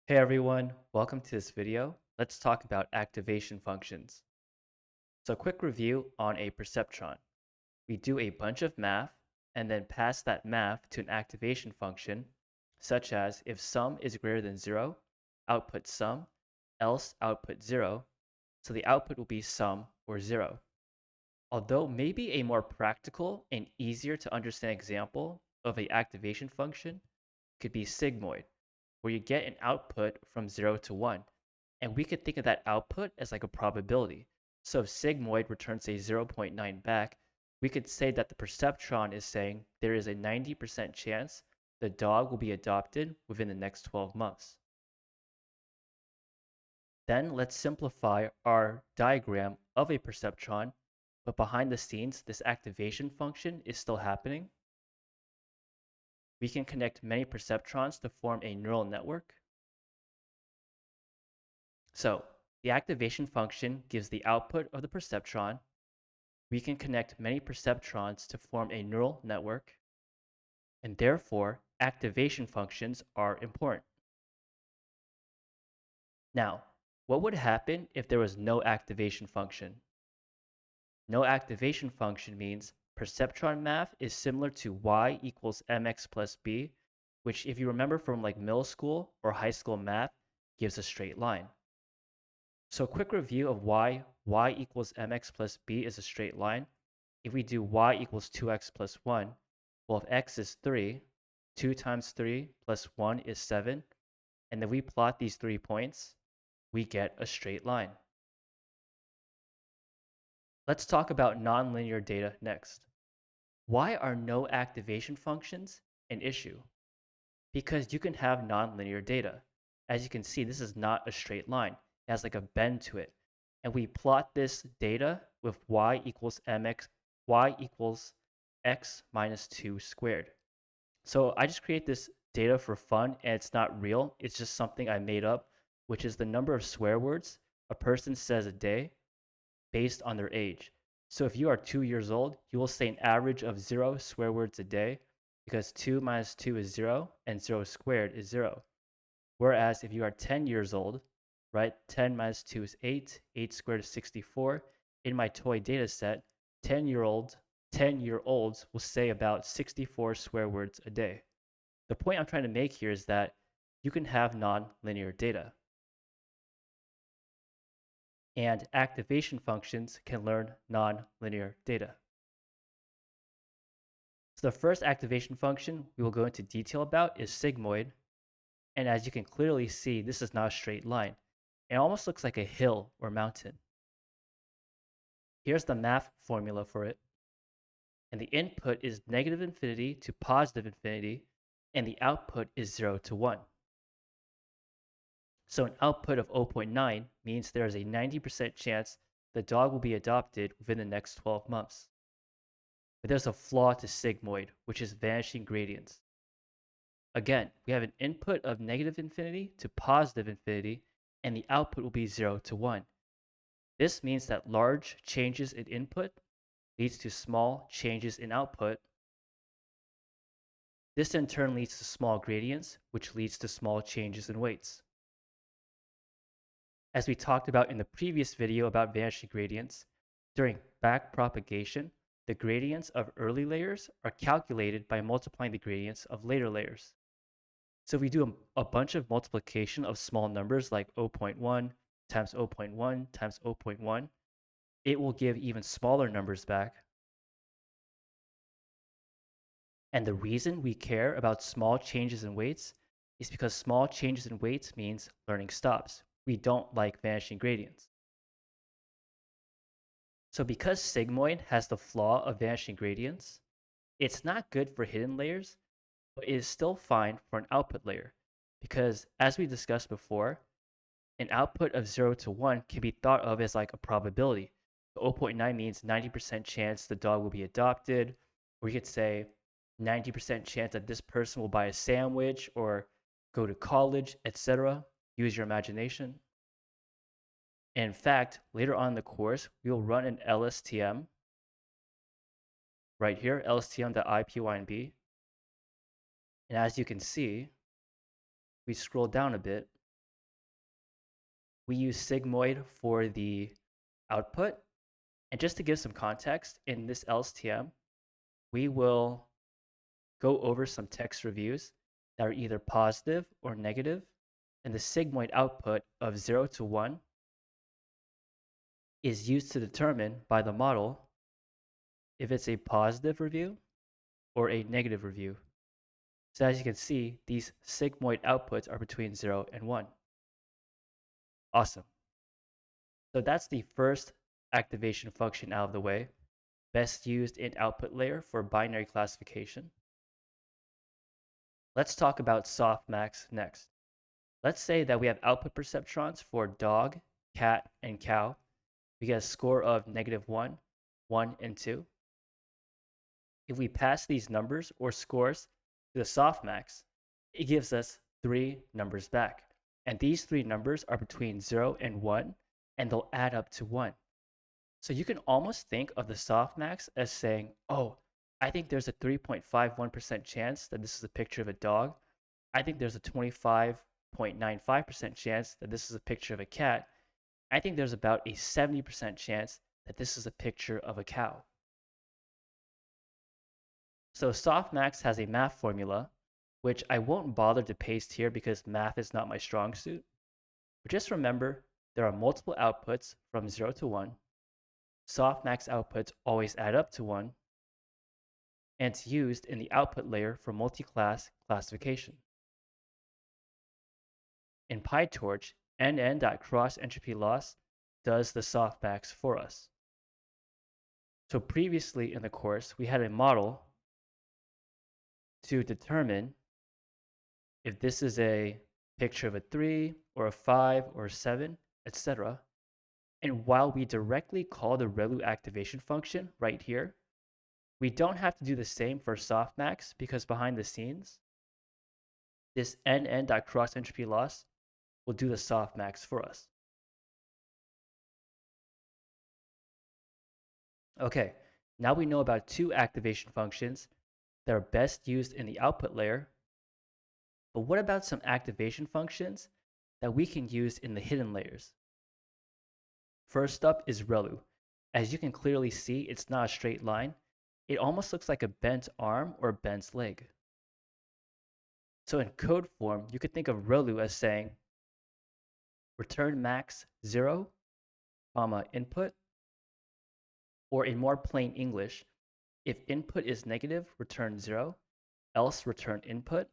Hey everyone, welcome to this video. Let's talk about activation functions. So quick review on a perceptron. We do a bunch of math and then pass that math to an activation function, such as if sum is greater than 0, output sum, else output 0, so the output will be sum or 0. Although maybe a more practical and easier to understand example of a activation function could be sigmoid, where you get an output from 0 to 1. And we could think of that output as like a probability. So if sigmoid returns a zero point 0.9 back, we could say that the perceptron is saying there is a 90% chance the dog will be adopted within the next 12 months. Then let's simplify our diagram of a perceptron, but behind the scenes, this activation function is still happening. We can connect many perceptrons to form a neural network. So the activation function gives the output of the perceptron. We can connect many perceptrons to form a neural network, and therefore activation functions are important. Now, what would happen if there was no activation function? No activation function means perceptron math is similar to y equals mx plus b, which if you remember from like middle school or high school math, gives a straight line. So quick review of why y equals mx plus b is a straight line. If we do y equals 2x plus 1, well, if x is 3, 2 times 3 plus 1 is 7, and then we plot these 3 points, we get a straight line. Let's talk about nonlinear data next. Why are no activation functions an issue? Because you can have nonlinear data. As you can see, this is not a straight line. It has like a bend to it. And we plot this data with y equals x minus 2 squared. So I just create this data for fun, and it's not real. It's just something I made up, which is the number of swear words a person says a day based on their age. So if you are 2 years old, you will say an average of 0 swear words a day because 2 minus 2 is 0 and 0 squared is 0. Whereas if you are 10 years old, right, 10 minus 2 is 8, 8 squared is 64. In my toy data set, 10-year-olds will say about 64 swear words a day. The point I'm trying to make here is that you can have non-linear data. And activation functions can learn non-linear data. So the first activation function we will go into detail about is sigmoid. And as you can clearly see, this is not a straight line. It almost looks like a hill or mountain. Here's the math formula for it. And the input is negative infinity to positive infinity, and the output is 0 to 1. So an output of 0.9 means there is a 90% chance the dog will be adopted within the next 12 months. But there's a flaw to sigmoid, which is vanishing gradients. Again, we have an input of negative infinity to positive infinity, and the output will be 0 to 1. This means that large changes in input leads to small changes in output. This in turn leads to small gradients, which leads to small changes in weights. As we talked about in the previous video about vanishing gradients, during backpropagation, the gradients of early layers are calculated by multiplying the gradients of later layers. So if we do a bunch of multiplication of small numbers like 0.1 times 0.1 times 0.1, it will give even smaller numbers back. And the reason we care about small changes in weights is because small changes in weights means learning stops. We don't like vanishing gradients. So because sigmoid has the flaw of vanishing gradients, it's not good for hidden layers, but it is still fine for an output layer. Because as we discussed before, an output of 0 to 1 can be thought of as like a probability. 0.9 means 90% chance the dog will be adopted, or you could say 90% chance that this person will buy a sandwich or go to college, etc. Use your imagination. In fact, later on in the course, we will run an LSTM right here, lstm.ipynb. And as you can see, we scroll down a bit, we use sigmoid for the output. And just to give some context, in this LSTM, we will go over some text reviews that are either positive or negative, and the sigmoid output of 0 to 1 is used to determine by the model if it's a positive review or a negative review. So as you can see, these sigmoid outputs are between 0 and 1. Awesome. So that's the first activation function out of the way, best used in output layer for binary classification. Let's talk about softmax next. Let's say that we have output perceptrons for dog, cat, and cow. We get a score of -1, 1, and 2. If we pass these numbers or scores to the softmax, it gives us 3 numbers back. And these 3 numbers are between 0 and 1, and they'll add up to 1. So you can almost think of the softmax as saying, oh, I think there's a 3.51% chance that this is a picture of a dog. I think there's a 25.95% chance that this is a picture of a cat. I think there's about a 70% chance that this is a picture of a cow. So softmax has a math formula, which I won't bother to paste here because math is not my strong suit. But just remember, there are multiple outputs from 0 to 1. Softmax outputs always add up to 1. And it's used in the output layer for multi-class classification. In PyTorch, nn.cross-entropy-loss does the softmax for us. So previously in the course, we had a model to determine if this is a picture of a 3 or a 5 or a 7, etc. And while we directly call the ReLU activation function right here, we don't have to do the same for softmax because behind the scenes, this nn.cross-entropy-loss will do the softmax for us. Okay, now we know about 2 activation functions that are best used in the output layer. But what about some activation functions that we can use in the hidden layers? First up is ReLU. As you can clearly see, it's not a straight line. It almost looks like a bent arm or a bent leg. So in code form, you could think of ReLU as saying return max 0, comma input, or in more plain English, if input is negative, return 0, else return input.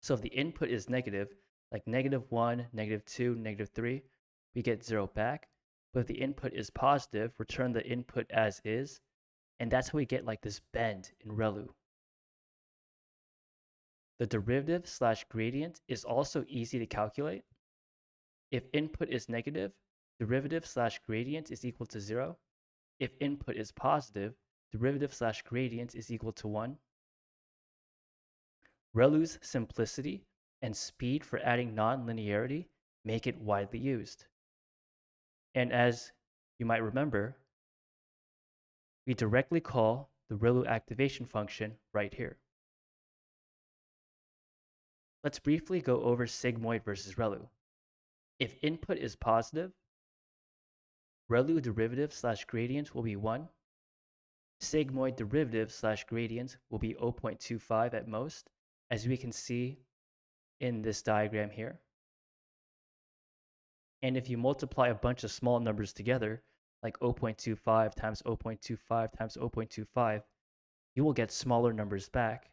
So if the input is negative, like -1, -2, -3, we get 0 back. But if the input is positive, return the input as is. And that's how we get like this bend in ReLU. The derivative/gradient is also easy to calculate. If input is negative, derivative/gradient is equal to 0. If input is positive, derivative/gradient is equal to 1. ReLU's simplicity and speed for adding nonlinearity make it widely used. And as you might remember, we directly call the ReLU activation function right here. Let's briefly go over sigmoid versus ReLU. If input is positive, ReLU derivative/gradient will be 1. Sigmoid derivative/gradient will be 0.25 at most, as we can see in this diagram here. And if you multiply a bunch of small numbers together, like 0.25 times 0.25 times 0.25, you will get smaller numbers back.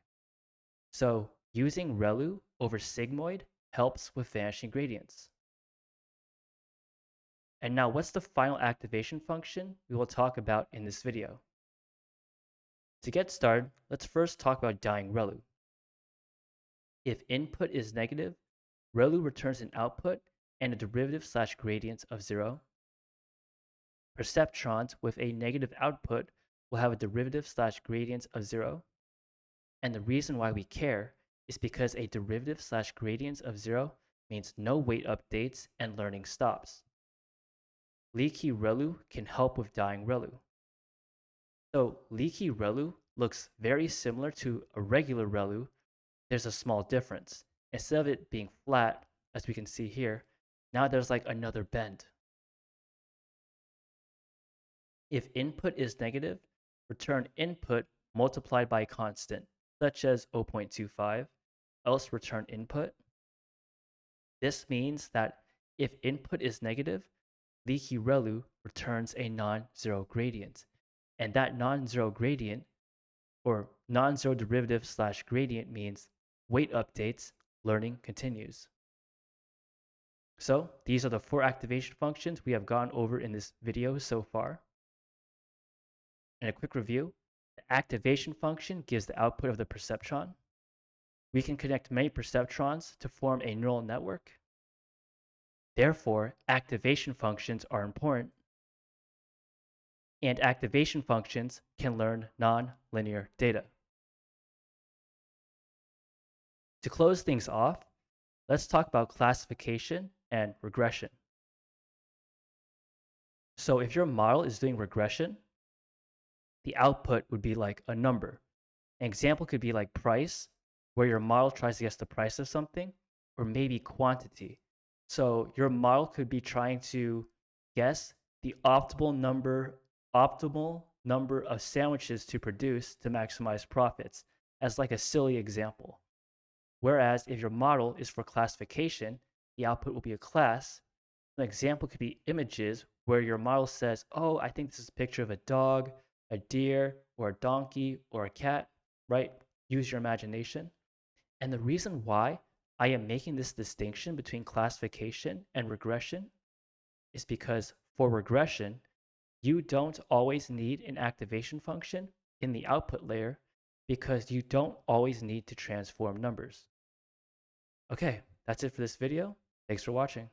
So using ReLU over sigmoid helps with vanishing gradients. And now what's the final activation function we will talk about in this video? To get started, let's first talk about dyeing ReLU. If input is negative, ReLU returns an output and a derivative/gradient of 0. Perceptrons with a negative output will have a derivative/gradient of 0. And the reason why we care is because a derivative/gradient of 0 means no weight updates and learning stops. Leaky ReLU can help with dyeing ReLU. So leaky ReLU looks very similar to a regular ReLU. There's a small difference. Instead of it being flat, as we can see here, Now there's like another bend. If input is negative, return input multiplied by a constant, such as 0.25, else return input. This means that if input is negative, leaky ReLU returns a non-zero gradient. And that non-zero gradient, or non-zero derivative slash gradient, means weight updates, learning continues. So these are the 4 activation functions we have gone over in this video so far. In a quick review, the activation function gives the output of the perceptron. We can connect many perceptrons to form a neural network. Therefore, activation functions are important. And activation functions can learn non-linear data. To close things off, let's talk about classification and regression. So if your model is doing regression, the output would be like a number. An example could be like price, where your model tries to guess the price of something, or maybe quantity. So your model could be trying to guess the optimal number of sandwiches to produce to maximize profits, as like a silly example. Whereas if your model is for classification, the output will be a class. An example could be images, where your model says, oh, I think this is a picture of a dog, a deer, or a donkey, or a cat, right? Use your imagination. And the reason why I am making this distinction between classification and regression is because for regression, you don't always need an activation function in the output layer because you don't always need to transform numbers. Okay, that's it for this video. Thanks for watching.